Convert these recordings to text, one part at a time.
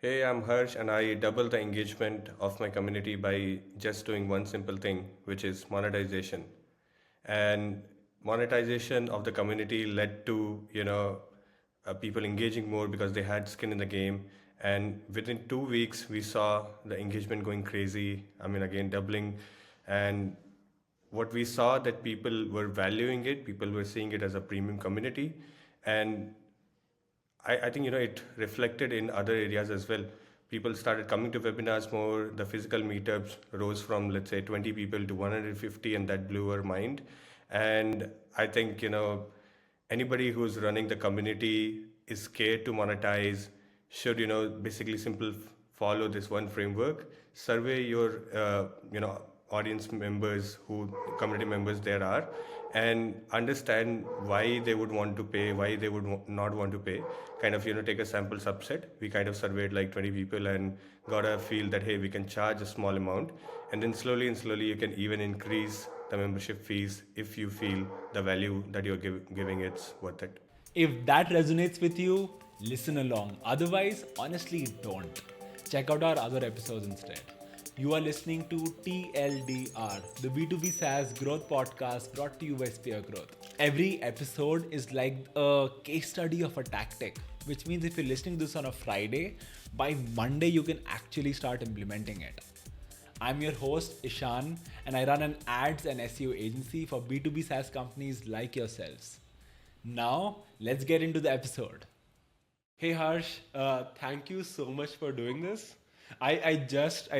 Hey, I'm Harsh, and I double the engagement of my community by just doing one simple thing, which is monetization. And monetization of the community led to, people engaging more because they had skin in the game. And within 2 weeks, we saw the engagement going crazy. I mean, again, doubling. And what we saw that people were valuing it, people were seeing it as a premium community. And I think it reflected in other areas as well. People started coming to webinars more. The physical meetups rose from, let's say, 20 people to 150, and that blew our mind. And I think anybody who's running the community is scared to monetize should basically follow this one framework. Survey your audience members, who community members there are, and understand why they would want to pay, why they would not want to pay. Kind of take a sample subset. We kind of surveyed like 20 people and got a feel that, hey, we can charge a small amount, and then slowly and slowly you can even increase the membership fees if you feel the value that you're giving it's worth it. If that resonates with you, listen along. Otherwise, honestly, don't. Check out our other episodes instead. You are listening to TLDR, the B2B SaaS growth podcast brought to you by Spear Growth. Every episode is like a case study of a tactic, which means if you're listening to this on a Friday, by Monday you can actually start implementing it. I'm your host, Ishan, and I run an ads and SEO agency for B2B SaaS companies like yourselves. Now, let's get into the episode. Hey Harsh, thank you so much for doing this. I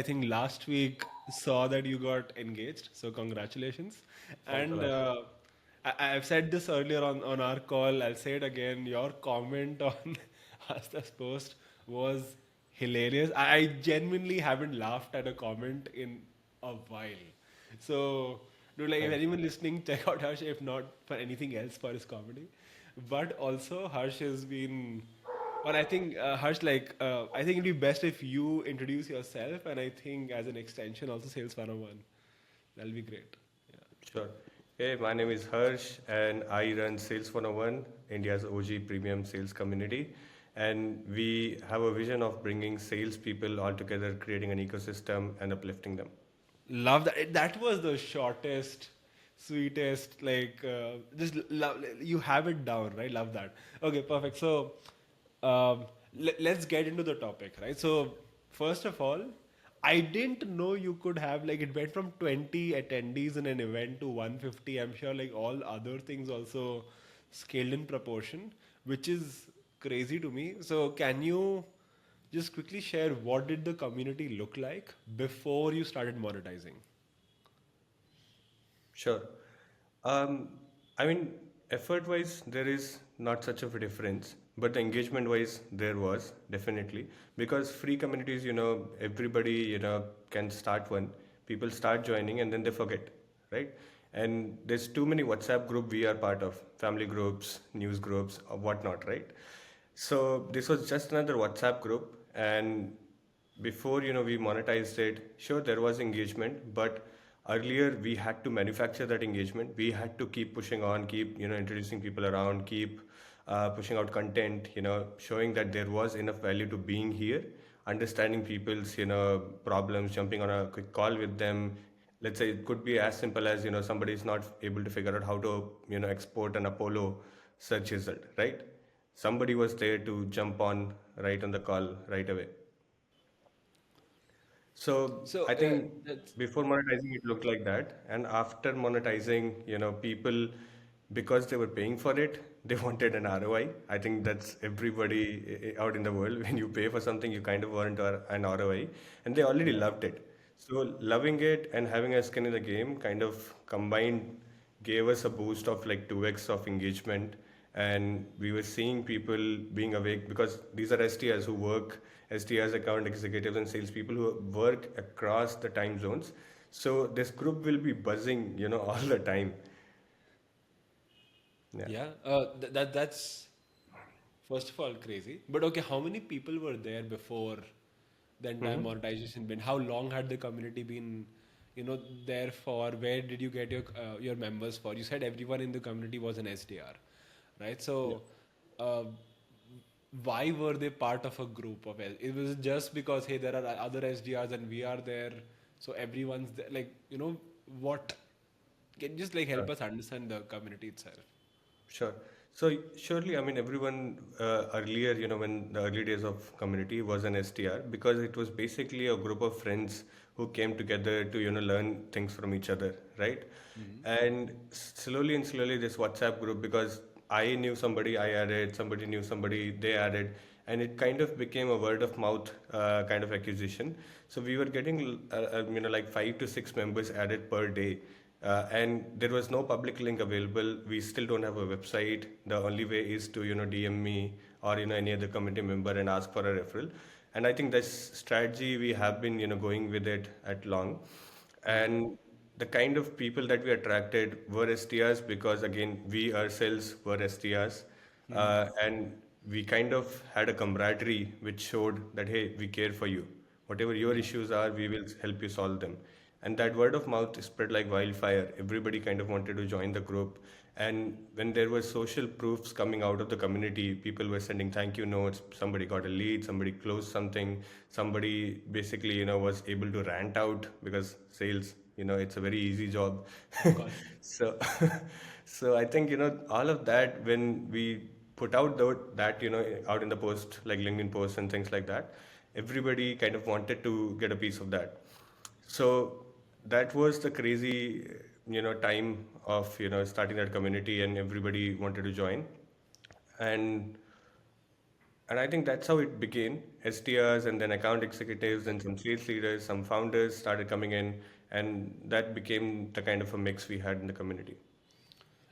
think last week saw that you got engaged, so congratulations. Thanks a And lot. I've said this earlier on our call, I'll say it again. Your comment on Asta's post was hilarious. I genuinely haven't laughed at a comment in a while. So, dude, like if Thanks. anyone listening, check out Harsh, if not for anything else for his comedy. But also, Harsh has been, or I think I think it'd be best if you introduce yourself, and I think as an extension, also Sales 101. That'll be great. Yeah. Sure. Hey, my name is Harsh, and I run Sales 101, India's OG premium sales community. And we have a vision of bringing salespeople all together, creating an ecosystem and uplifting them. Love that. That was the shortest, sweetest, you have it down, right? Love that. Okay, perfect. So, let's get into the topic, right? So, first of all, I didn't know you could have like it went from 20 attendees in an event to 150. I'm sure like all other things also scaled in proportion, which is crazy to me. So, can you just quickly share what did the community look like before you started monetizing? Sure. Um, I mean, effort-wise, there is not such of a difference, but the engagement-wise, there was definitely because free communities, everybody, can start one. People start joining and then they forget, right? And there's too many WhatsApp group we are part of, family groups, news groups, or whatnot, right? So this was just another WhatsApp group, and before we monetized it, sure there was engagement, but earlier we had to manufacture that engagement. We had to keep pushing on, keep introducing people around, keep pushing out content, showing that there was enough value to being here, understanding people's problems, jumping on a quick call with them. Let's say it could be as simple as somebody is not able to figure out how to export an Apollo search result, right? Somebody was there to jump on right on the call right away. So So I think that's before monetizing, it looked like that. And after monetizing, people, because they were paying for it, they wanted an ROI. I think that's everybody out in the world. When you pay for something, you kind of want an ROI. And they already loved it. So loving it and having a skin in the game kind of combined gave us a boost of like 2x of engagement, and we were seeing people being awake because these are STRs who work, STRs, account executives and salespeople who work across the time zones. So this group will be buzzing, all the time. Yeah. yeah. That's first of all crazy. But okay, how many people were there before the entire Mhm. monetization been? How long had the community been, there for? Where did you get your members for? You said everyone in the community was an SDR, right? Yeah. So, uh, why were they part of a group of it was just because hey there are other SDRs and we are there, so everyone's there, like what can you just like help Sure. us understand the community itself? Sure. So surely, I mean, everyone earlier, when the early days of community was an STR because it was basically a group of friends who came together to, learn things from each other, right? And slowly and slowly, this WhatsApp group, because I knew somebody, I added, somebody knew somebody, they added, and it kind of became a word of mouth kind of acquisition. So we were getting, like 5 to 6 members added per day. And there was no public link available. We still don't have a website. The only way is to DM me or any other community member and ask for a referral. And I think this strategy we have been going with it at long. And the kind of people that we attracted were STRs because again we ourselves were STRs, and we kind of had a camaraderie which showed that hey, we care for you. Whatever your issues are, we will help you solve them. And that word of mouth spread like wildfire. Everybody kind of wanted to join the group. And when there were social proofs coming out of the community, people were sending thank you notes. Somebody got a lead, somebody closed something, somebody basically, was able to rant out because sales, it's a very easy job. Of course. So, so I think, all of that when we put out that, out in the post, like LinkedIn posts and things like that, everybody kind of wanted to get a piece of that. So that was the crazy, time of, starting that community and everybody wanted to join. And and I think that's how it began. STRs and then account executives and some sales leaders, some founders started coming in, and that became the kind of a mix we had in the community.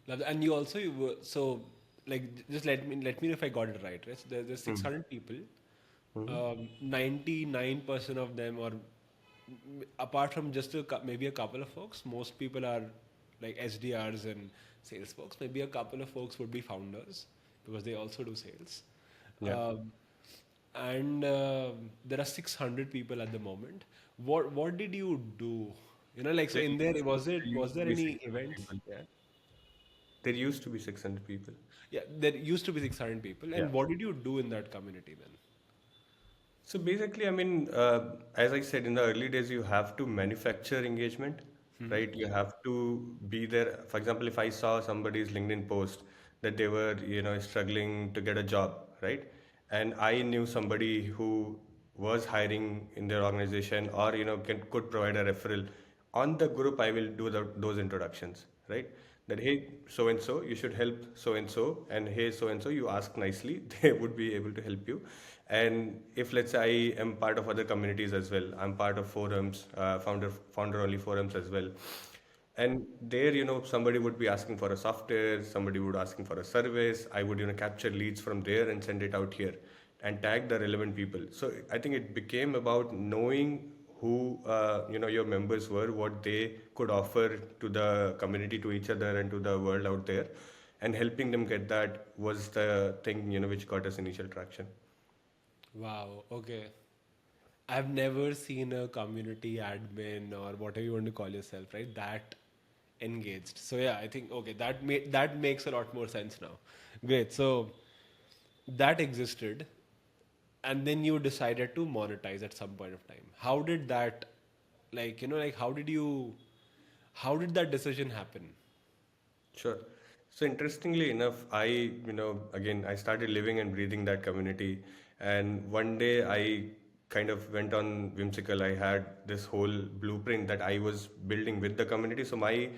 Love that. And you also you were so like just let me know if I got it right. So there's Hmm. 600 people. Hmm. 99% of them, or apart from just maybe a couple of folks, most people are like SDRs and sales folks. Maybe a couple of folks would be founders because they also do sales. Yeah. Um, and there are 600 people at the moment. What did you do? Like so There, in there there was used to there be any 600 events? people. Yeah. There used to be 600 people. Yeah, there used to be 600 people. Yeah. And what did you do in that community then? So basically, I mean, as I said, in the early days, you have to manufacture engagement, right? You have to be there. For example, if I saw somebody's LinkedIn post that they were, struggling to get a job, right? And I knew somebody who was hiring in their organization or, could provide a referral. On the group, I will do those introductions, right? That, hey, so and so, you should help and hey, so and so, you ask nicely, they would be able to help you. And if let's say I am part of other communities as well, I'm part of forums, founder only forums as well. And there, somebody would be asking for a software, somebody would asking for a service. I would, capture leads from there and send it out here and tag the relevant people. So I think it became about knowing who, your members were, what they could offer to the community, to each other, and to the world out there, and helping them get that was the thing, which got us initial traction. Wow, okay. I've never seen a community admin or whatever you want to call yourself, right? That engaged. So yeah, I think okay, that makes a lot more sense now. Great. So that existed, and then you decided to monetize at some point of time. How did that, like how did that decision happen? Sure. So interestingly enough, again, I started living and breathing that community. And one day I kind of went on whimsical. I had this whole blueprint that I was building with the community. So my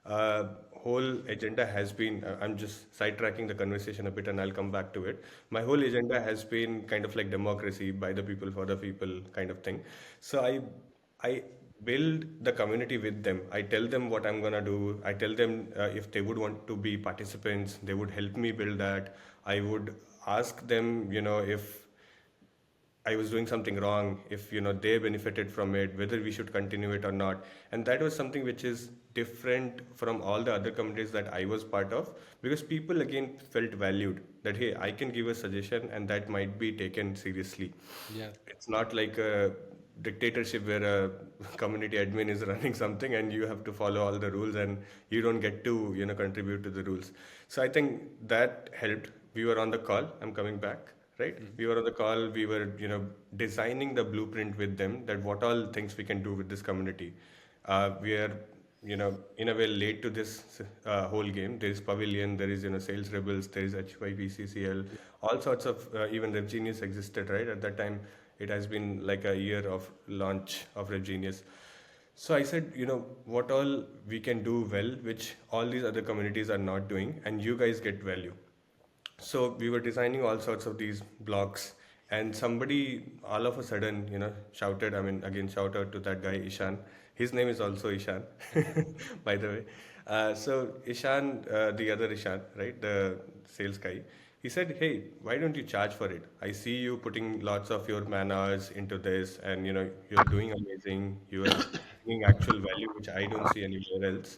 whole agenda has been, I'm just sidetracking the conversation a bit and I'll come back to it. My whole agenda has been kind of like democracy, by the people, for the people kind of thing. So I build the community with them. I tell them what I'm gonna do. I tell them if they would want to be participants, they would help me build that. I would ask them, if I was doing something wrong, if they benefited from it, whether we should continue it or not. And that was something which is different from all the other communities that I was part of, because people again felt valued, that hey, I can give a suggestion and that might be taken seriously. Yeah. It's not like a dictatorship where a community admin is running something and you have to follow all the rules and you don't get to contribute to the rules. So I think that helped. We were on the call. I'm coming back. right? We were on the call, we were, designing the blueprint with them that what all things we can do with this community. We are, in a way late to this whole game. There is Pavilion, there is, Sales Rebels, there is HYPCCL, all sorts of, even Rev Genius existed, right? At that time, it has been like a year of launch of Rev Genius. So I said, what all we can do well, which all these other communities are not doing, and you guys get value. So we were designing all sorts of these blocks, and somebody all of a sudden, shouted. I mean, again, shout out to that guy Ishan. His name is also Ishan, by the way. So Ishan, the other Ishan, right, the sales guy, he said, "Hey, why don't you charge for it? I see you putting lots of your man hours into this, and you're doing amazing. You are bringing actual value, which I don't see anywhere else.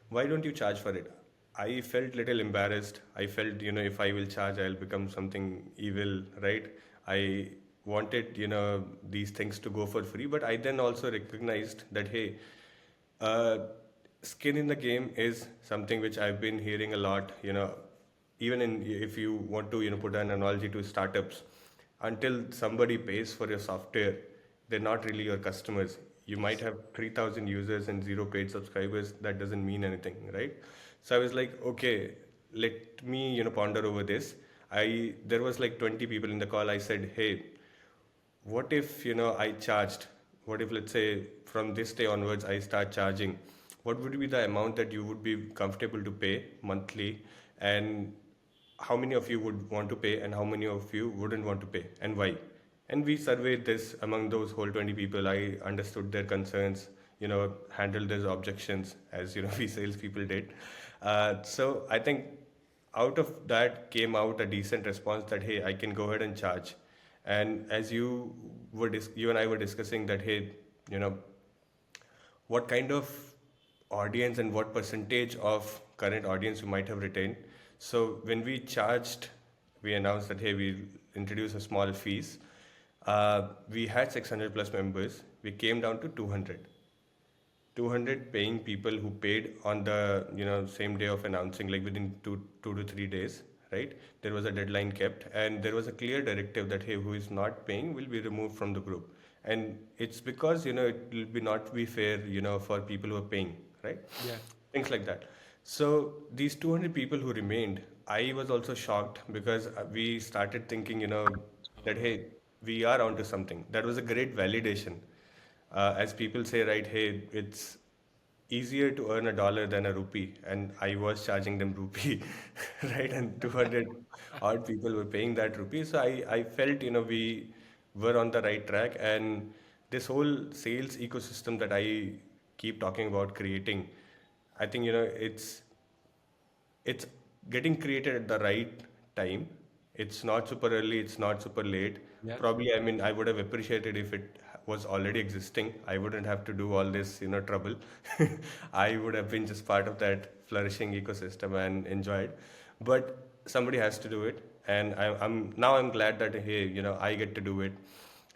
Why don't you charge for it?" I felt little embarrassed. I felt, if I will charge, I'll become something evil, right? I wanted, these things to go for free, but I then also recognized that, hey, uh, skin in the game is something which I've been hearing a lot, even if you want to, put an analogy to startups, until somebody pays for your software, they're not really your customers. You might Yes. have 3,000 users and zero paid subscribers. That doesn't mean anything, right? So I was like, okay, let me, ponder over this. There was like 20 people in the call. I said, hey, what if, I charged? What if, let's say, from this day onwards, I start charging? What would be the amount that you would be comfortable to pay monthly? And how many of you would want to pay, and how many of you wouldn't want to pay, and why? And we surveyed this among those whole 20 people. I understood their concerns, handled their objections as, we salespeople did. So I think out of that came out a decent response that, hey, I can go ahead and charge. And as you and I were discussing that, hey, you know, what kind of audience and what percentage of current audience you might have retained. So when we charged, we announced that, hey, we introduce a small fees. We had 600 plus members. We came down to 200. 200 paying people who paid on the same day of announcing, like within two to 3 days, right? There was a deadline kept, and there was a clear directive that, hey, who is not paying will be removed from the group. And it's because it will be not be fair for people who are paying, right? Yeah. Things like that. So these 200 people who remained, I was also shocked because we started thinking that, hey, we are onto something. That was a great validation. As people say, right, hey, it's easier to earn a dollar than a rupee, and I was charging them rupee, right? And 200 odd people were paying that rupee. So I felt, we were on the right track, and this whole sales ecosystem that I keep talking about creating, I think, it's getting created at the right time. It's not super early, it's not super late. Yeah. Probably, I mean, I would have appreciated if it was already existing. I wouldn't have to do all this, trouble. I would have been just part of that flourishing ecosystem and enjoyed. But somebody has to do it, and I'm glad that, hey, I get to do it.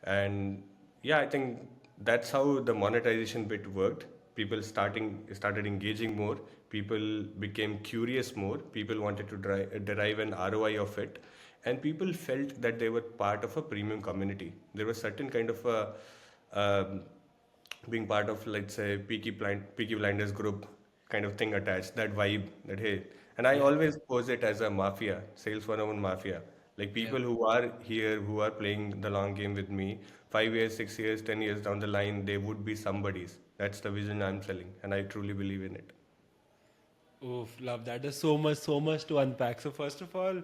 And yeah, I think that's how the monetization bit worked. People started engaging more. People became curious more. People wanted to derive an ROI of it, and people felt that they were part of a premium community. There was certain kind of a um, being part of, let's say, Peaky Blinders group kind of thing attached. That vibe, that, hey, and I Yeah. always pose it as a mafia, sales 101 mafia. Like Yeah. people who are here, who are playing the long game with me, 5 years, 6 years, 10 years down the line, they would be somebody's. That's the vision I'm selling, and I truly believe in it. Oof, love that. There's so much to unpack. So first of all,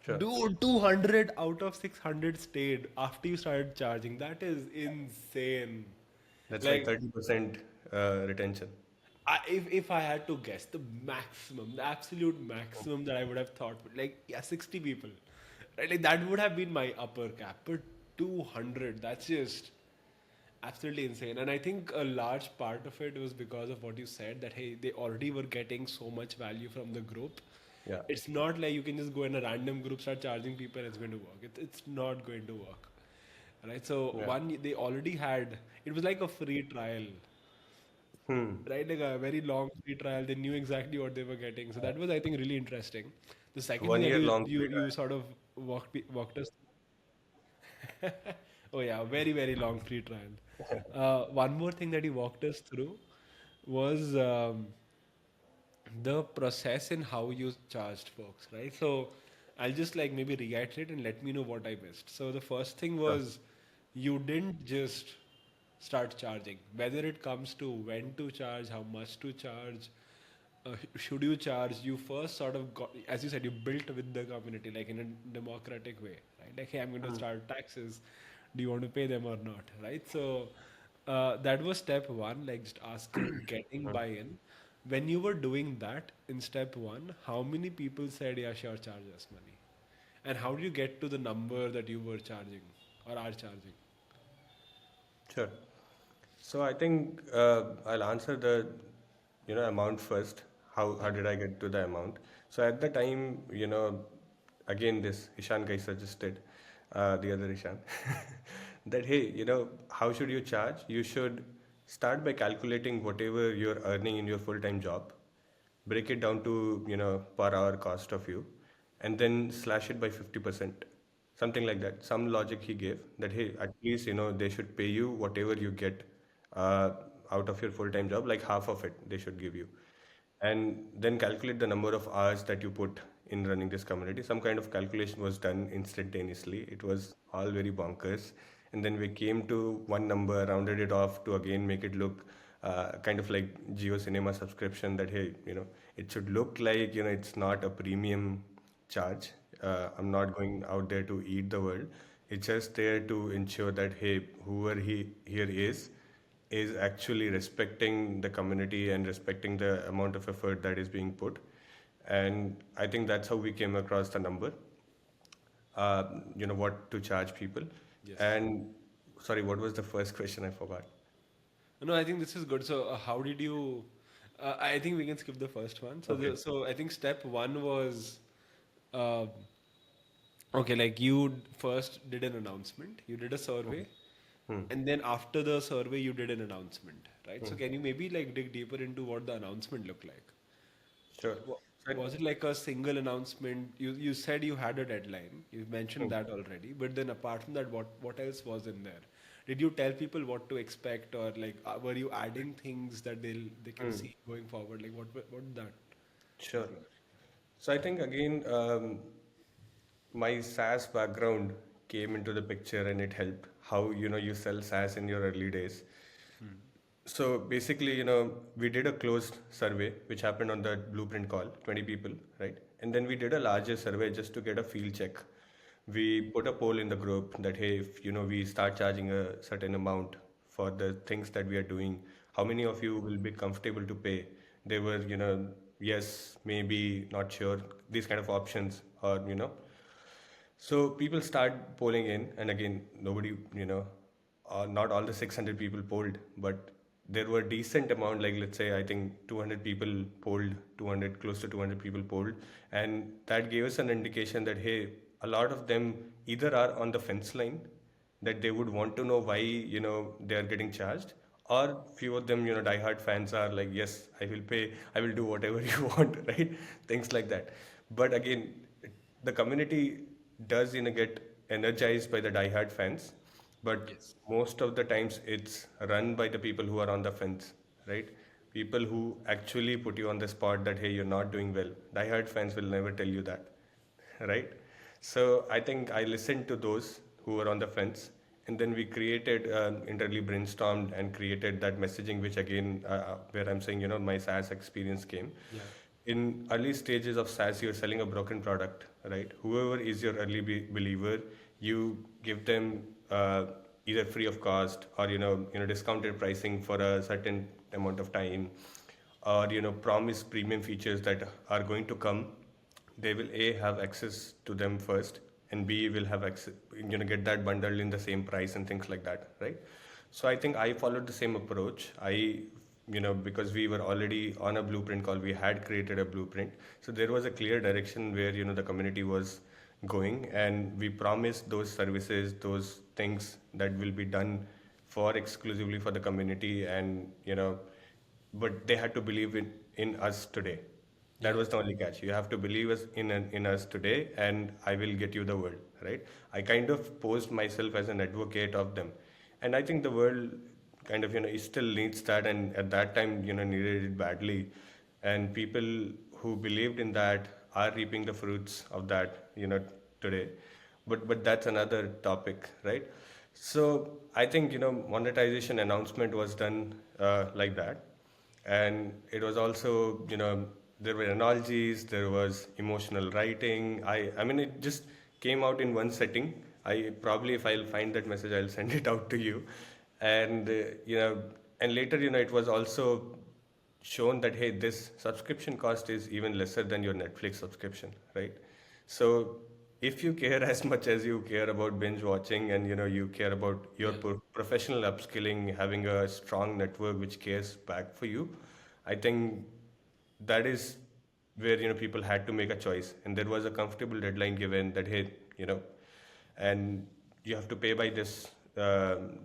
Sure. dude, 200 out of 600 stayed after you started charging. That is insane. That's like Like, 30% retention. if I had to guess, the maximum, the absolute maximum that I would have thought, like, yeah, 60 people, right? Like that would have been my upper cap. But 200, that's just absolutely insane. And I think a large part of it was because of what you said, that hey, they already were getting so much value from the group. Yeah. It's not like you can just go in a random group, start charging people, and it's going to work. It's not going to work. Right? So Yeah. one, they already had, it was like a free trial, Hmm. right? Like a very long free trial. They knew exactly what they were getting. So that was, I think, really interesting. The second thing One that year you long you free you trial. sort of walked us. Oh yeah, very very long free trial. One more thing that he walked us through was the process in how you charged folks, right? So I'll just like maybe reiterate and let me know what I missed. So the first thing Sure. was you didn't just start charging, whether it comes to when to charge, how much to charge, should you charge. You first sort of got, as you said, you built with the community like in a democratic way, right? Like, hey, I'm going to start taxes, do you want to pay them or not, right? So that was step one, like just asking, getting buy-in. When you were doing that in step one, how many people said, yeah, sure, charge us money? And how did you get to the number that you were charging or are charging? Sure. So I think I'll answer the amount first. How Yeah. did I get to the amount? So at the time, again this Ishan guy suggested, the other Ishan, that hey, how should you charge? You should start by calculating whatever you're earning in your full-time job, break it down to per hour cost of you, and then slash it by 50%, something like that. Some logic he gave that hey, at least they should pay you whatever you get uh, out of your full-time job, like half of it they should give you, and then calculate the number of hours that you put in running this community. Some kind of calculation was done instantaneously. It was all very bonkers. And then we came to one number, rounded it off to again make it look kind of like Geo Cinema subscription, that hey, it should look like, it's not a premium charge. I'm not going out there to eat the world. It's just there to ensure that hey, whoever he here is actually respecting the community and respecting the amount of effort that is being put. And I think that's how we came across the number, what to charge people. Yes. And sorry, what was the first question? I forgot. No, I think this is good. So, how did you? I think we can skip the first one. So, Okay. so I think step one was, uh, okay, like first did an announcement, you did a survey, and then after the survey, you did an announcement, right? So, can you maybe like dig deeper into what the announcement looked like? Sure. So, Was it like a single announcement? You said you had a deadline. You mentioned that already. But then apart from that, what else was in there? Did you tell people what to expect, or like were you adding things that they can see going forward? Like what did that sure. look like? So I think again, my SaaS background came into the picture and it helped how you sell SaaS in your early days. So basically, we did a closed survey which happened on the blueprint call, 20 people, right? And then we did a larger survey just to get a field check. We put a poll in the group that hey, if we start charging a certain amount for the things that we are doing, how many of you will be comfortable to pay? They were, yes, maybe, not sure, these kind of options, or so people start polling in, and again, nobody, not all the 600 people polled, but there were decent amount, like let's say, I think 200 people polled, 200, close to 200 people polled, and that gave us an indication that hey, a lot of them either are on the fence line, that they would want to know why they are getting charged, or few of them diehard fans are like yes, I will pay, I will do whatever you want, right? Things like that. But again, the community does get energized by the diehard fans, but Yes. most of the times it's run by the people who are on the fence, right? People who actually put you on the spot that hey, you're not doing well. Diehard fans will never tell you that, right? So I think I listened to those who were on the fence, and then we created, internally brainstormed and created that messaging, which again, where I'm saying, my SaaS experience came. Yeah. In early stages of SaaS, you're selling a broken product, right? Whoever is your early believer, you give them either free of cost or discounted pricing for a certain amount of time, or promise premium features that are going to come. They will a have access to them first, and b will have access, get that bundled in the same price and things like that, right? So I think I followed the same approach. Because we were already on a blueprint call, we had created a blueprint, so there was a clear direction where the community was going, and we promised those services, those things that will be done for exclusively for the community, and but they had to believe in us today. That Yeah. was the only catch. You have to believe us in us today, and I will get you the world, right? I kind of posed myself as an advocate of them, and I think the world kind of it still needs that, and at that time needed it badly, and people who believed in that are reaping the fruits of that today, but that's another topic, right? So I think monetization announcement was done like that, and it was also there were analogies, there was emotional writing. I mean it just came out in one setting. I probably, if I'll find that message, I'll send it out to you. And and later it was also shown that hey, this subscription cost is even lesser than your Netflix subscription, right? So if you care as much as you care about binge watching, and you care about your Yeah. professional upskilling, having a strong network which cares back for you, I think that is where people had to make a choice, and there was a comfortable deadline given that hey, and you have to pay by this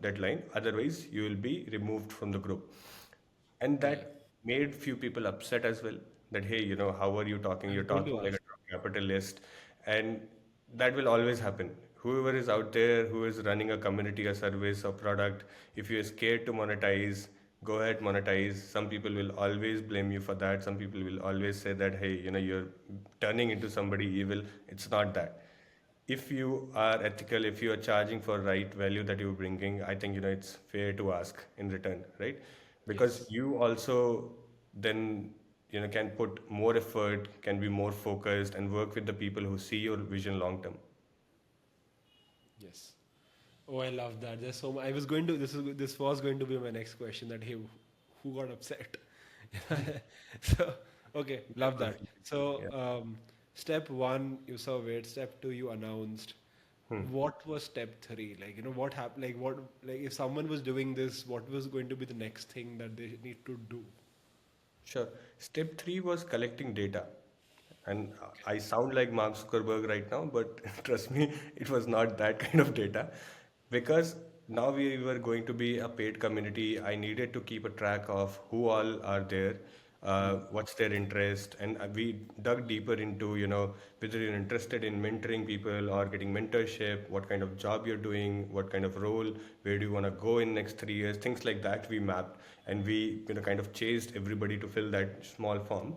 deadline, otherwise you will be removed from the group. And Yeah. that made few people upset as well, that hey, how are you talking, I was you're going to talking like ask. a capitalist. And that will always happen. Whoever is out there who is running a community, a service, or product, if you're scared to monetize, go ahead, monetize. Some people will always blame you for that. Some people will always say that hey, you're turning into somebody evil. It's not that. If you are ethical, if you are charging for right value that you're bringing, I think it's fair to ask in return, right? Because Yes. you also then can put more effort, can be more focused, and work with the people who see your vision long term. Yes. Oh, I love that. There's so much. I was going to. This was going to be my next question. That hey, who got upset? So okay, love that. So Yeah. step one, you surveyed. Step two, you announced. What was step three? Like what happened? Like what? Like if someone was doing this, what was going to be the next thing that they need to do? Sure. Step three was collecting data. And I sound like Mark Zuckerberg right now, but trust me, it was not that kind of data. Because now we were going to be a paid community, I needed to keep a track of who all are there, what's their interest, and we dug deeper into, whether you're interested in mentoring people or getting mentorship, what kind of job you're doing, what kind of role, where do you want to go in next 3 years, things like that we mapped, and we kind of chased everybody to fill that small form,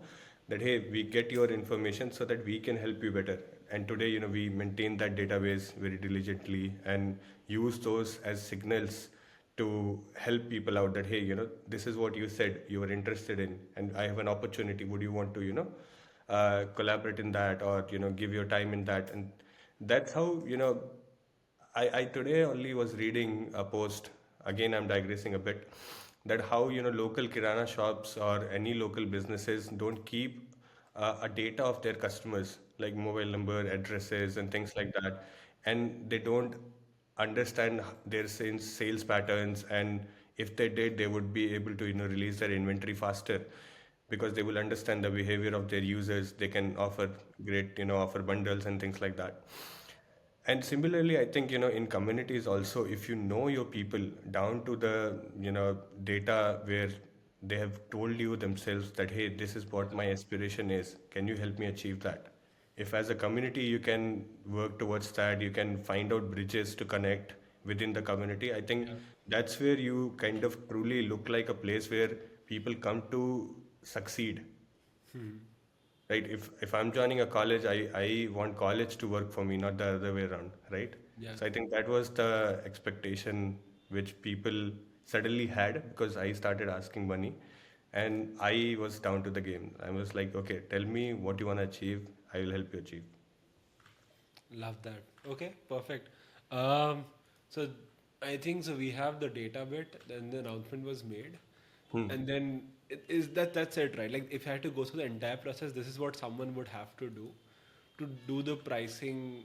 that hey, we get your information so that we can help you better. And today we maintain that database very diligently and use those as signals to help people out, that hey, this is what you said you were interested in, and I have an opportunity, would you want to collaborate in that, or give your time in that. And that's how I today only was reading a post. Again, I'm digressing a bit. That how local kirana shops or any local businesses don't keep a data of their customers, like mobile number, addresses, and things like that, and they don't understand their sales patterns. And if they did, they would be able to release their inventory faster, because they will understand the behavior of their users. They can offer great offer bundles and things like that. And similarly, I think, in communities also, if you know your people down to the, data where they have told you themselves that, hey, this is what my aspiration is. Can you help me achieve that? If as a community you can work towards that, you can find out bridges to connect within the community. I think Yeah. that's where you kind of truly look like a place where people come to succeed. Right? If I'm joining a college, I want college to work for me, not the other way around, right? Yeah. So I think that was the expectation which people suddenly had, because I started asking money, and I was down to the game. I was like, okay, tell me what you want to achieve, I will help you achieve. Love that. Okay, perfect. Um, so I think so. We have the data bit, then the announcement was made, and then is that's it, right? Like if I had to go through the entire process, this is what someone would have to do the pricing,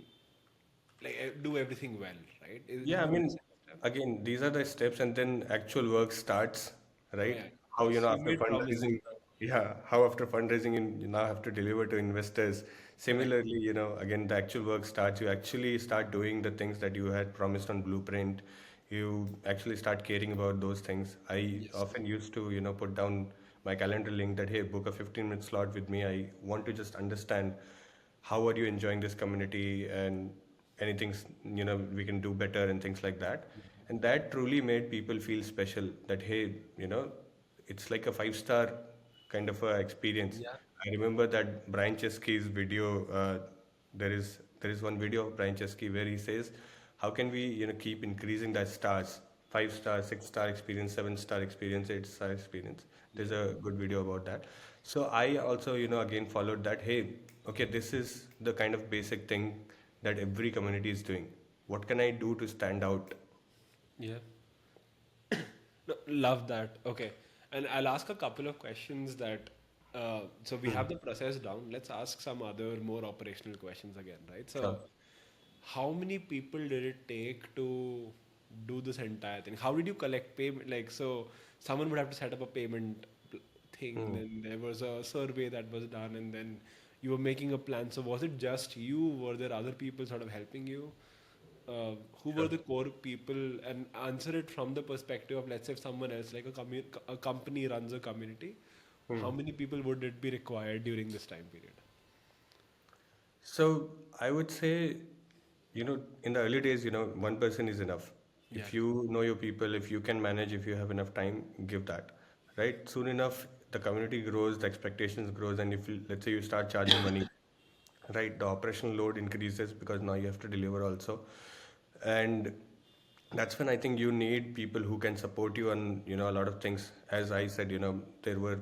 like do everything well, right? Yeah, I Would you mean, say that? again, these are the steps, and then actual work starts, Oh right? yeah, of How, course. You after made promises. fundraising, yeah, how after fundraising, you now have to deliver to investors. Correct. Similarly, again, the actual work starts. You actually start doing the things that you had promised on Blueprint. You actually start caring about those things. I Yes. often used to, put down my calendar link that, hey, book a 15-minute slot with me. I want to just understand how are you enjoying this community and anything, we can do better and things like that. And that truly made people feel special that, hey, it's like a five-star kind of a experience. Yeah. I remember that Brian Chesky's video. There is one video of Brian Chesky where he says, "How can we keep increasing that stars? 5 star, 6 star experience, 7 star experience, 8 star experience." There's Yeah. a good video about that. So I also again followed that. Hey, okay, this is the kind of basic thing that every community is doing. What can I do to stand out? Yeah. No, love that. Okay. And I'll ask a couple of questions that, so we have the process down. Let's ask some other more operational questions again, right? Sure. So, how many people did it take to do this entire thing? How did you collect payment? Like, so someone would have to set up a payment thing, then there was a survey that was done, and then you were making a plan. So, was it just you? Were there other people sort of helping you? Who were Sure. the core people, and answer it from the perspective of, let's say, if someone else like a company runs a community, how many people would it be required during this time period? So I would say, in the early days, one person is enough. Yeah. If you know your people, if you can manage, if you have enough time, give that, right? Soon enough, the community grows, the expectations grows, and if let's say you start charging money, right, the operational load increases because now you have to deliver also, and that's when I think you need people who can support you on a lot of things. As I said, there were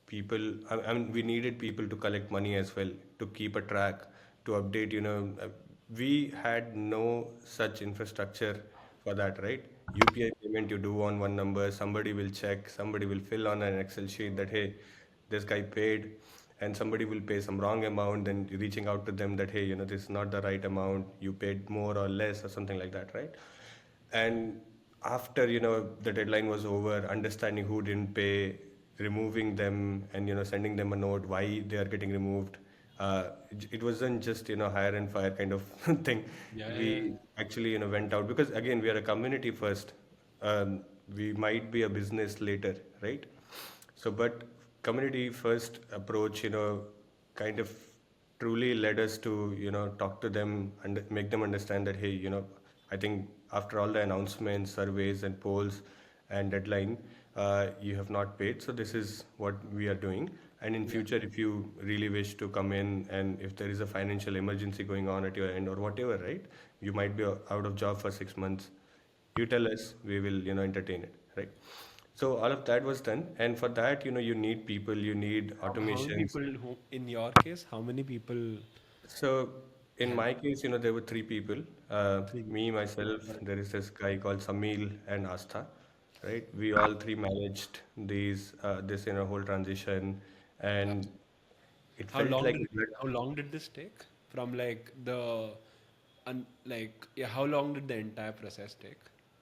people. I mean, we needed people to collect money as well, to keep a track, to update. We had no such infrastructure for that, right? UPI payment you do on one number, somebody will check, somebody will fill on an Excel sheet that, hey, this guy paid, and somebody will pay some wrong amount, then reaching out to them that, hey, this is not the right amount, you paid more or less or something like that, right? And after the deadline was over, understanding who didn't pay, removing them, and sending them a note why they are getting removed. It wasn't just hire and fire kind of thing. Yeah, yeah, yeah. We actually went out because again we are a community first. We might be a business later, right? So, but community first approach, kind of truly led us to, talk to them and make them understand that, hey, I think after all the announcements, surveys, and polls and deadline, you have not paid. So this is what we are doing. And in Yeah. future, if you really wish to come in, and if there is a financial emergency going on at your end or whatever, right? You might be out of job for 6 months. You tell us, we will, entertain it, right? So all of that was done, and for that, you need people, you need How many automations. people who, in your case, how many people So in help? my case, there were three people. Three Me, people. myself, Right. there is this guy called Samil and Astha, right? We all three managed this whole transition, and it How felt long like did how long did this take? From like like, yeah, how long did the entire process take?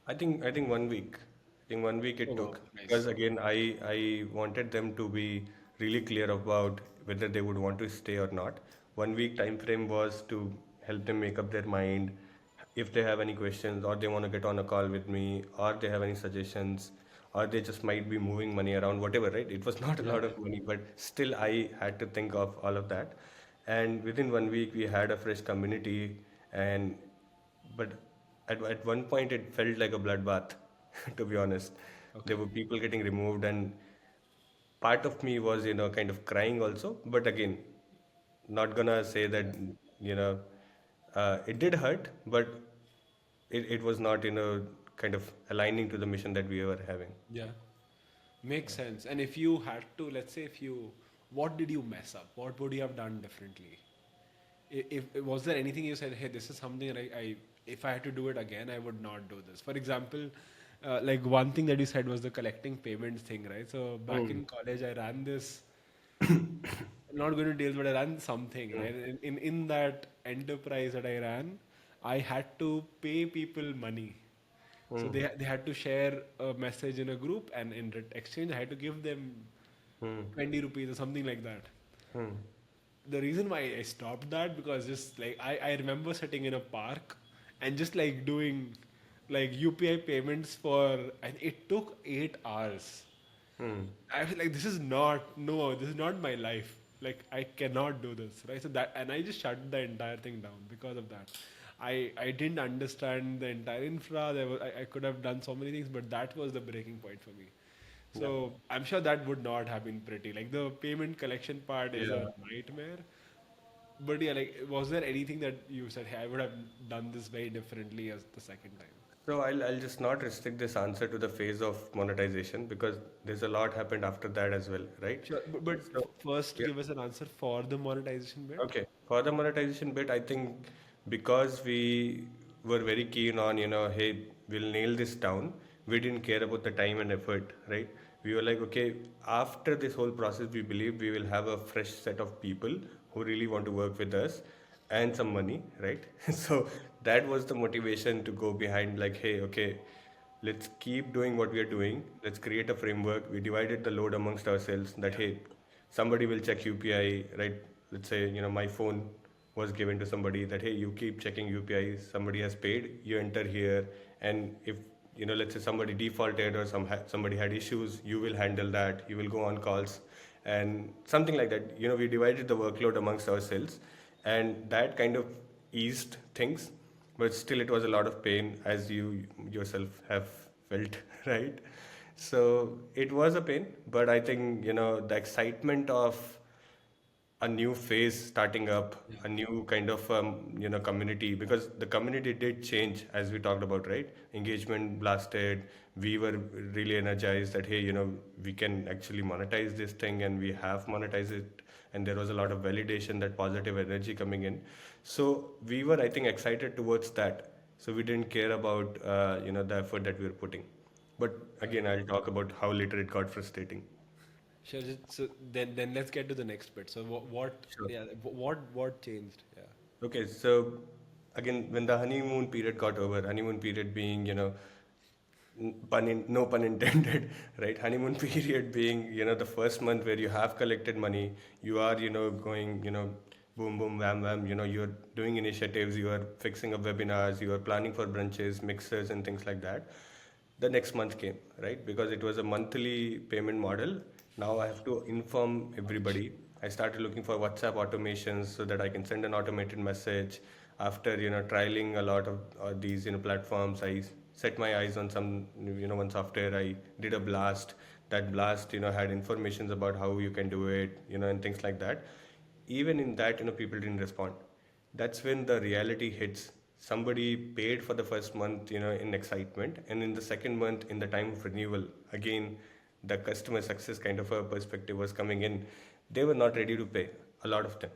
I think 1 week. I think 1 week it Oh, wow, took because nice. again I wanted them to be really clear about whether they would want to stay or not. 1 week time frame was to help them make up their mind if they have any questions, or they want to get on a call with me, or they have any suggestions, or they just might be moving money around, whatever, right? It was not a Yeah, lot of money, but still I had to think of all of that. And within 1 week we had a fresh community, and but at one point it felt like a bloodbath, to be honest. There okay. were people getting removed, and part of me was, kind of crying also. But again, not gonna say that, you know, it did hurt, but it was not, kind of aligning to the mission that we were having. Yeah. Makes sense. And if you had to, let's say, what did you mess up? What would you have done differently? If was there anything you said, hey, this is something that if I had to do it again, I would not do this. For example, like one thing that you said was the collecting payments thing, right? So back Mm, in college, I ran this. I'm not going to details, but I ran something, mm, right? In that enterprise that I ran, I had to pay people money. So mm, they had to share a message in a group, and in exchange, I had to give them mm, 20 rupees or something like that. mm, The reason why I stopped that, because just like I remember sitting in a park and just like doing like UPI payments for, and it took 8 hours. Hmm. I feel like this is not no, this is not my life. Like I cannot do this, right? So that and I just shut the entire thing down because of that. I didn't understand the entire infra. I could have done so many things, but that was the breaking point for me. Yeah. So I'm sure that would not have been pretty. Like the payment collection part is a Yeah. nightmare. But yeah, like was there anything that you said, hey, I would have done this very differently as the second time? So I'll just not restrict this answer to the phase of monetization because there's a lot happened after that as well, right? Sure, but So first yeah. give us an answer for the monetization bit. Okay. For the monetization bit, I think because we were very keen on, hey, we'll nail this down, we didn't care about the time and effort, right? We were like, okay, after this whole process, we believe we will have a fresh set of people who really want to work with us and some money, right? So that was the motivation to go behind, like, hey, okay, let's keep doing what we are doing. Let's create a framework. We divided the load amongst ourselves that, Yeah. hey, somebody will check UPI, right? Let's say, my phone was given to somebody that, hey, you keep checking UPI, somebody has paid, you enter here. And if, let's say somebody defaulted or somebody had issues, you will handle that. You will go on calls and something like that. We divided the workload amongst ourselves and that kind of eased things, but still it was a lot of pain as you yourself have felt, right? So it was a pain, but I think the excitement of a new phase starting up, Yeah. a new kind of community, because the community did change as we talked about, right? Engagement blasted. We were really energized that, hey, we can actually monetize this thing, and we have monetized it, and there was a lot of validation, that positive energy coming in. So we were, I think, excited towards that. So we didn't care about the effort that we were putting. But again, I'll talk about how later it got frustrating. Sure. So then let's get to the next bit. So what Sure. yeah what changed? Yeah. Okay, so again, when the honeymoon period got over, honeymoon period being, no pun intended, right? Honeymoon period being, the first month where you have collected money, you are, going, boom, boom, wham, wham, you're doing initiatives, you are fixing up webinars, you are planning for brunches, mixers, and things like that. The next month came, right? Because it was a monthly payment model. Now I have to inform everybody. I started looking for WhatsApp automations so that I can send an automated message. After trialing a lot of these platforms, I set my eyes on some one software. I did a blast. That blast had informations about how you can do it, and things like that. Even in that, people didn't respond. That's when the reality hits. Somebody paid for the first month, in excitement, and in the second month, in the time of renewal, again, the customer success kind of a perspective was coming in. They were not ready to pay, a lot of them,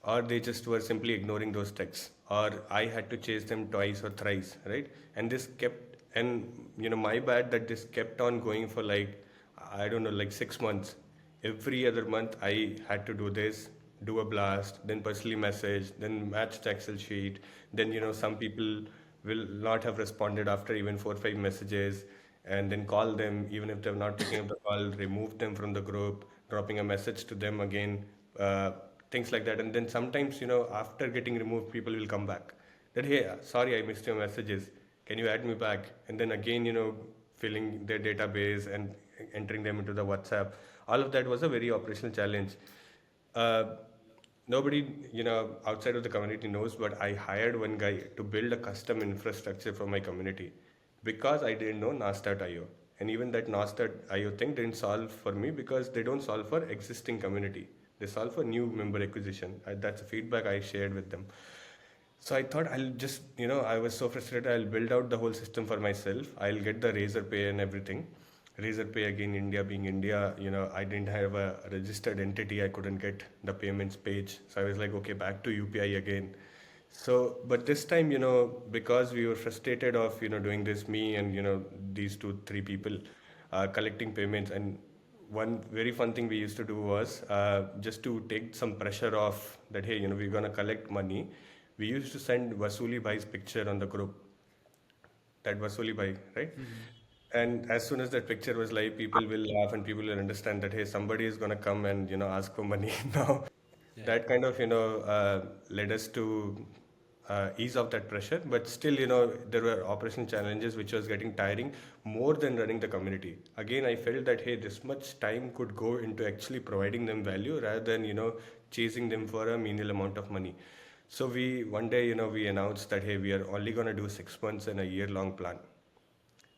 or they just were simply ignoring those texts, or I had to chase them twice or thrice, right? And this kept, and my bad that this kept on going for like, I don't know, like 6 months. Every other month, I had to do this, do a blast, then personally message, then match the Excel sheet. Then, some people will not have responded after even 4 or 5 messages, and then call them, even if they're not picking up the call, remove them from the group, dropping a message to them again, uh, things like that. And then sometimes, after getting removed, people will come back that, hey, sorry, I missed your messages. Can you add me back? And then again, filling their database and entering them into the WhatsApp. All of that was a very operational challenge. Uh, Nobody, outside of the community knows, but I hired one guy to build a custom infrastructure for my community because I didn't know Nas.io. And even that Nas.io thing didn't solve for me because they don't solve for existing community. They solve for new member acquisition. That's a feedback I shared with them. So I thought I'll just, I was so frustrated. I'll build out the whole system for myself. I'll get the Razor Pay and everything. Razor Pay again, India being India, I didn't have a registered entity. I couldn't get the payments page. So I was like, okay, back to UPI again. So, but this time, because we were frustrated of, doing this, me and, these two, three people collecting payments. And one very fun thing we used to do was just to take some pressure off that, hey, we're going to collect money. We used to send Vasuli Bhai's picture on the group, that Vasuli Bhai, right? And as soon as that picture was live, people will laugh and people will understand that, hey, somebody is going to come and, ask for money now. Yeah. That kind of, led us to ease off that pressure. But still, there were operational challenges which was getting tiring more than running the community. Again, I felt that hey, this much time could go into actually providing them value rather than chasing them for a menial amount of money. So we one day, we announced that hey, we are only gonna do 6 months and a year-long plan,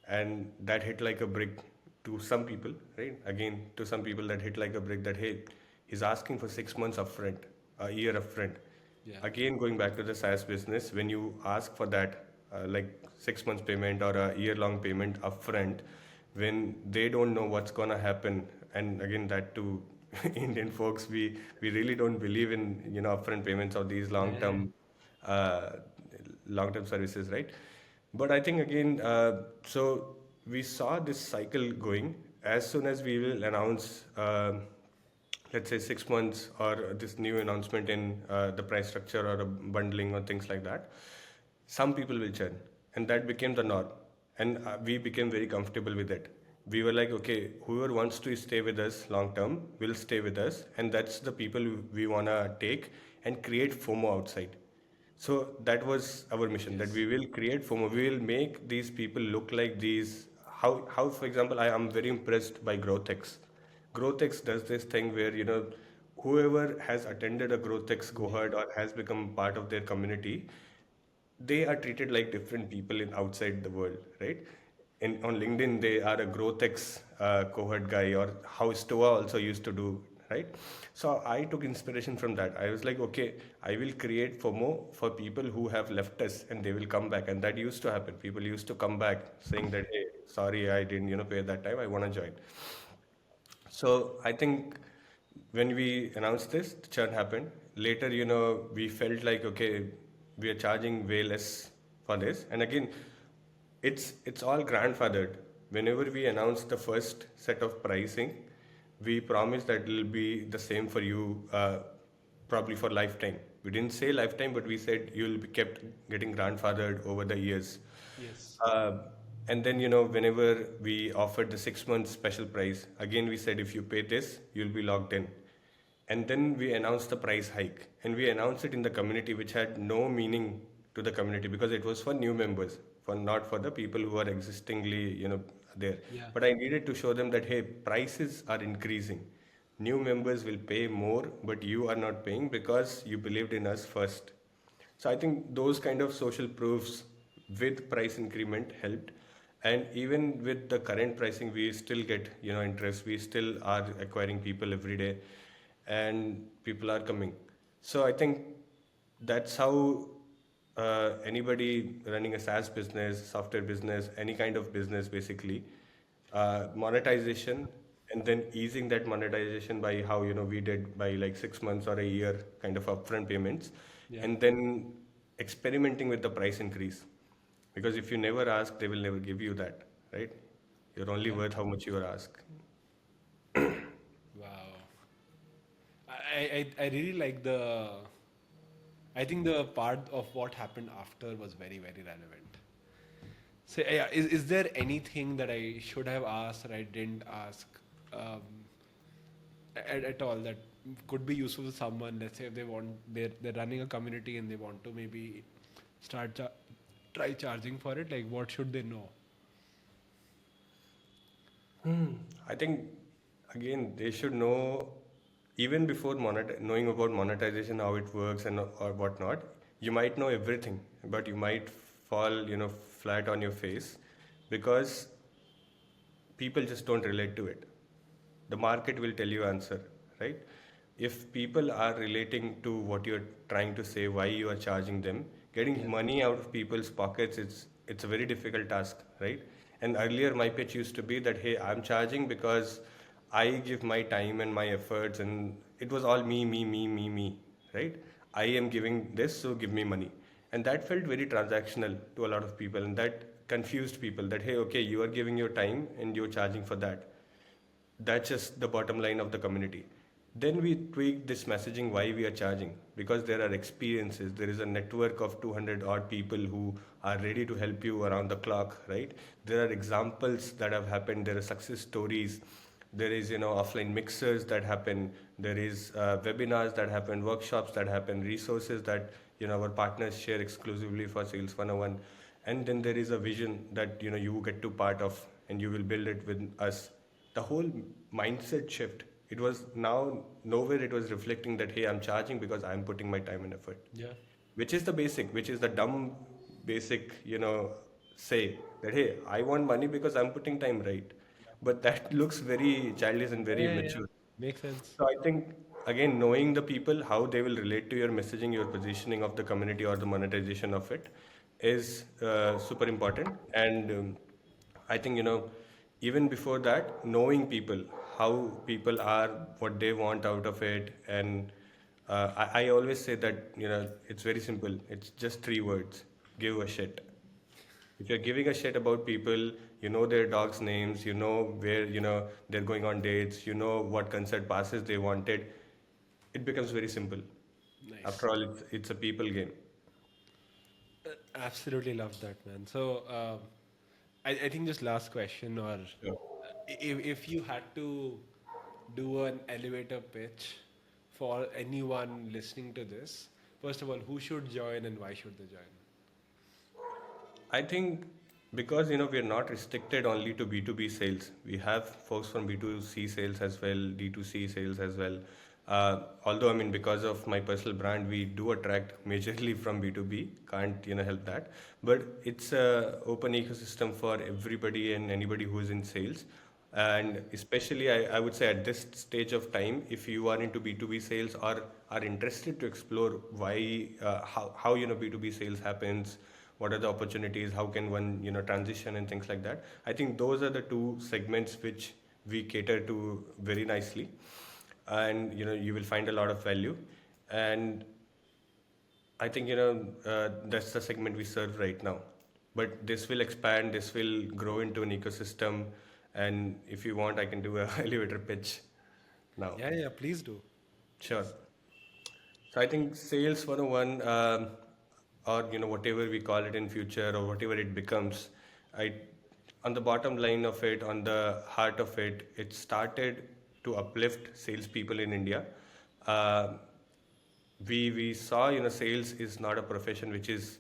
and that hit like a brick to some people, right? Again, to some people that hit like a brick that hey, he's asking for 6 months upfront, a year upfront. Yeah. Again, going back to the SaaS business, when you ask for that, like 6 months payment or a year long payment upfront, when they don't know what's gonna happen, and again that to Indian folks, we really don't believe in upfront payments of these Yeah. uh, long-term services, right? But I think again, so we saw this cycle going. As soon as we will announce, let's say 6 months or this new announcement in the price structure or a bundling or things like that, some people will churn, and that became the norm. And we became very comfortable with it. We were like, okay, whoever wants to stay with us long term will stay with us, and that's the people we wanna take and create FOMO outside. So that was our mission, that Yes. we will create FOMO. We will make these people look like these. How for example, I am very impressed by GrowthX. GrowthX does this thing where, whoever has attended a GrowthX Yeah. cohort or has become part of their community, they are treated like different people in outside the world, right? On LinkedIn, they are a GrowthX cohort guy, or how Stoa also used to do, right? So I took inspiration from that. I was like, okay, I will create FOMO for people who have left us, and they will come back. And that used to happen. People used to come back saying that, hey, sorry, I didn't, pay that time. I want to join. So I think when we announced this, the churn happened. Later, we felt like okay, we are charging way less for this. And again, it's all grandfathered. Whenever we announce the first set of pricing, we promise that it'll be the same for you, probably for lifetime. We didn't say lifetime, but we said you'll be kept getting grandfathered over the years. Yes. Uh, and then, whenever we offered the 6 months special price, again we said if you pay this, you'll be locked in. And then we announced the price hike, and we announced it in the community, which had no meaning to the community because it was for new members, for not for the people who are existingly, there. Yeah. But I needed to show them that hey, prices are increasing. New members will pay more, but you are not paying because you believed in us first. So I think those kind of social proofs with price increment helped. And even with the current pricing, we still get, interest. We still are acquiring people every day, and people are coming. So I think that's how anybody running a SaaS business, software business, any kind of business, basically, monetization, and then easing that monetization by how we did by like 6 months or a year kind of upfront payments, Yeah. and then experimenting with the price increase, because if you never ask, they will never give you that, right? You're only Yeah. worth how much you are asked. Wow. I really like the. I think the part of what happened after was very, very relevant. So, yeah, is there anything that I should have asked or I didn't ask um, at all that could be useful to someone? Let's say if they're running a community and they want to maybe start try charging for it. Like, what should they know? I think again they should know, even before knowing about monetization, how it works and or whatnot. You might know everything, but you might fall flat on your face because people just don't relate to it. The market will tell you answer, right? If people are relating to what you're trying to say, why you are charging them, getting Yeah. money out of people's pockets, it's a very difficult task, right? And earlier my pitch used to be that hey, I'm charging because I give my time and my efforts, and it was all me, me, me, me, me, right? I am giving this, so give me money. And that felt very transactional to a lot of people, and that confused people that hey, okay, you are giving your time and you're charging for that. That's just the bottom line of the community. Then we tweak this messaging why we are charging, because there are experiences. There is a network of 200 odd people who are ready to help you around the clock, right? There are examples that have happened. There are success stories. There is offline mixers that happen. There is webinars that happen, workshops that happen, resources that our partners share exclusively for Sales 101. And then there is a vision that, you get to part of, and you will build it with us. The whole mindset shift, it was now nowhere it was reflecting that, hey, I'm charging because I'm putting my time and effort, Yeah. which is the basic, which is the dumb basic, say that, hey, I want money because I'm putting time, right? But that looks very childish and very Yeah, yeah, yeah. immature. Makes sense. So I think, again, knowing the people, how they will relate to your messaging, your positioning of the community or the monetization of it is super important. And I think, even before that, knowing people, how people are, what they want out of it. And I always say that, it's very simple. It's just three words: give a shit. If you're giving a shit about people, you know their dogs' names, you know where, they're going on dates, you know what concert passes they wanted, it becomes very simple. Nice. After all, it's a people game. Absolutely love that, man. So, I think just last question, or Sure. if you had to do an elevator pitch for anyone listening to this, first of all, who should join and why should they join? I think because we're not restricted only to B2B sales. We have folks from B2C sales as well, D2C sales as well. Although I mean, because of my personal brand, we do attract majorly from B2B. Can't help that. But it's a open ecosystem for everybody and anybody who is in sales. And especially, I would say at this stage of time, if you are into B2B sales or are interested to explore why, how B2B sales happens, what are the opportunities, how can one transition and things like that. I think those are the two segments which we cater to very nicely, and you will find a lot of value. And I think that's the segment we serve right now, but this will expand, this will grow into an ecosystem. And if you want, I can do a elevator pitch now. Yeah, yeah, please do. Sure. So I think sales 101, or whatever we call it in future or whatever it becomes, I on the bottom line of it, on the heart of it, it started to uplift salespeople in India. Uh, we saw sales is not a profession which is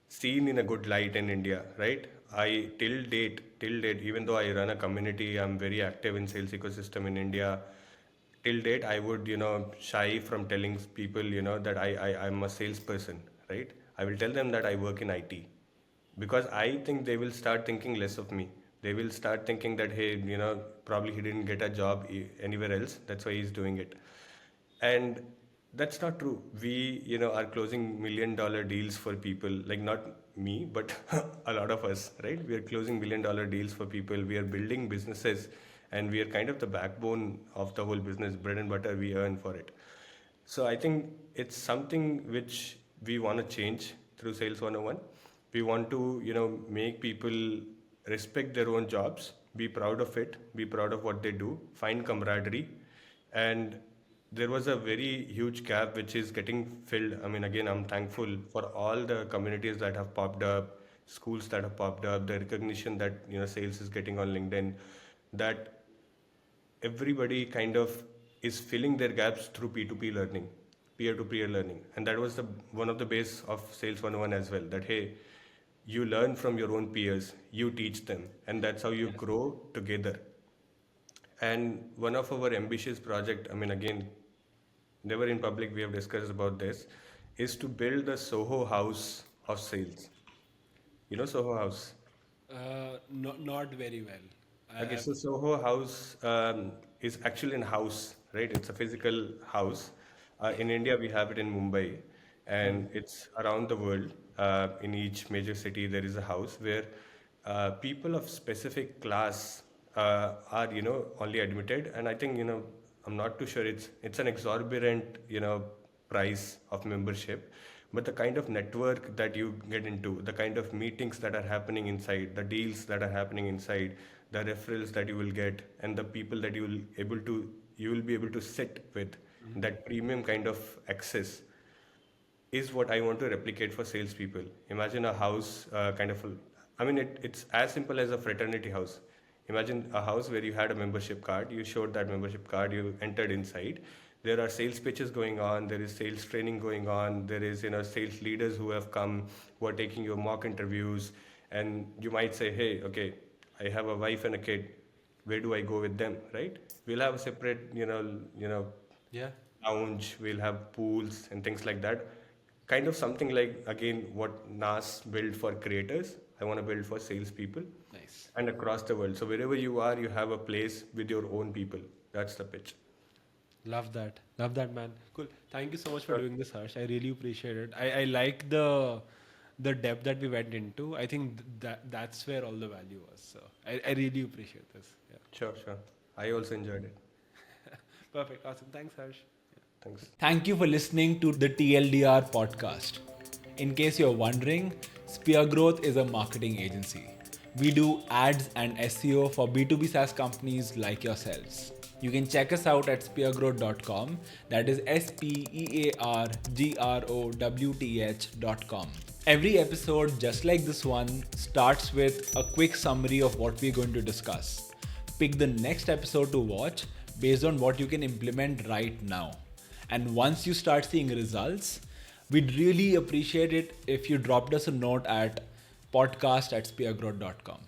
seen in a good light in India, right? I till date, even though I run a community, I'm very active in sales ecosystem in India. Till date, I would shy from telling people that I'm a salesperson, right? I will tell them that I work in IT, because I think they will start thinking less of me. They will start thinking that, hey, probably he didn't get a job anywhere else, that's why he's doing it. And that's not true. We are closing $1 million deals for people, like not me, but a lot of us, right? We are closing $1 million deals for people. We are building businesses, and we are kind of the backbone of the whole business. Bread and butter, we earn for it. So I think it's something which we want to change through Sales 101. We want to, make people respect their own jobs, be proud of it, be proud of what they do, find camaraderie. And there was a very huge gap which is getting filled. I mean, again, I'm thankful for all the communities that have popped up, schools that have popped up, the recognition that, sales is getting on LinkedIn, that everybody kind of is filling their gaps through P2P learning, peer-to-peer learning. And that was the one of the base of Sales 101 as well, that hey, you learn from your own peers, you teach them, and that's how you grow together. And one of our ambitious project, I mean, again, never in public we have discussed about this, is to build the Soho house of sales. You know Soho house? Not very well. Okay, I've so Soho House is actually a house, right? It's a physical house. In India, we have it in Mumbai, and it's around the world. In each major city, there is a house where people of specific class are, only admitted. And I think, I'm not too sure. It's an exorbitant, price of membership, but the kind of network that you get into, the kind of meetings that are happening inside, the deals that are happening inside, the referrals that you will get, and the people that you will be able to sit with, that premium kind of access is what I want to replicate for salespeople. Imagine a house, I mean, it's as simple as a fraternity house. Imagine a house where you had a membership card, you showed that membership card, you entered inside. There are sales pitches going on, there is sales training going on, there is, sales leaders who have come, who are taking your mock interviews, and you might say, hey, okay, I have a wife and a kid, where do I go with them, right? We'll have a separate, Yeah. lounge, we'll have pools and things like that. Kind of something like, again, what NAS built for creators, I want to build for salespeople Nice. and across the world. So wherever you are, you have a place with your own people. That's the pitch. Love that. Love that, man. Cool. Thank you so much for Sure. doing this, Harsh. I really appreciate it. I like the depth that we went into. I think that's where all the value was. So I really appreciate this. Yeah. Sure, sure. I also enjoyed it. Perfect. Awesome. Thanks, Harsh. Thanks. Thank you for listening to the TLDR podcast. In case you're wondering, Spear Growth is a marketing agency. We do ads and SEO for B2B SaaS companies like yourselves. You can check us out at speargrowth.com. That is SPEARGROWTH.com. Every episode, just like this one, starts with a quick summary of what we're going to discuss. Pick the next episode to watch based on what you can implement right now. And once you start seeing results, we'd really appreciate it if you dropped us a note at podcast@speargrowth.com.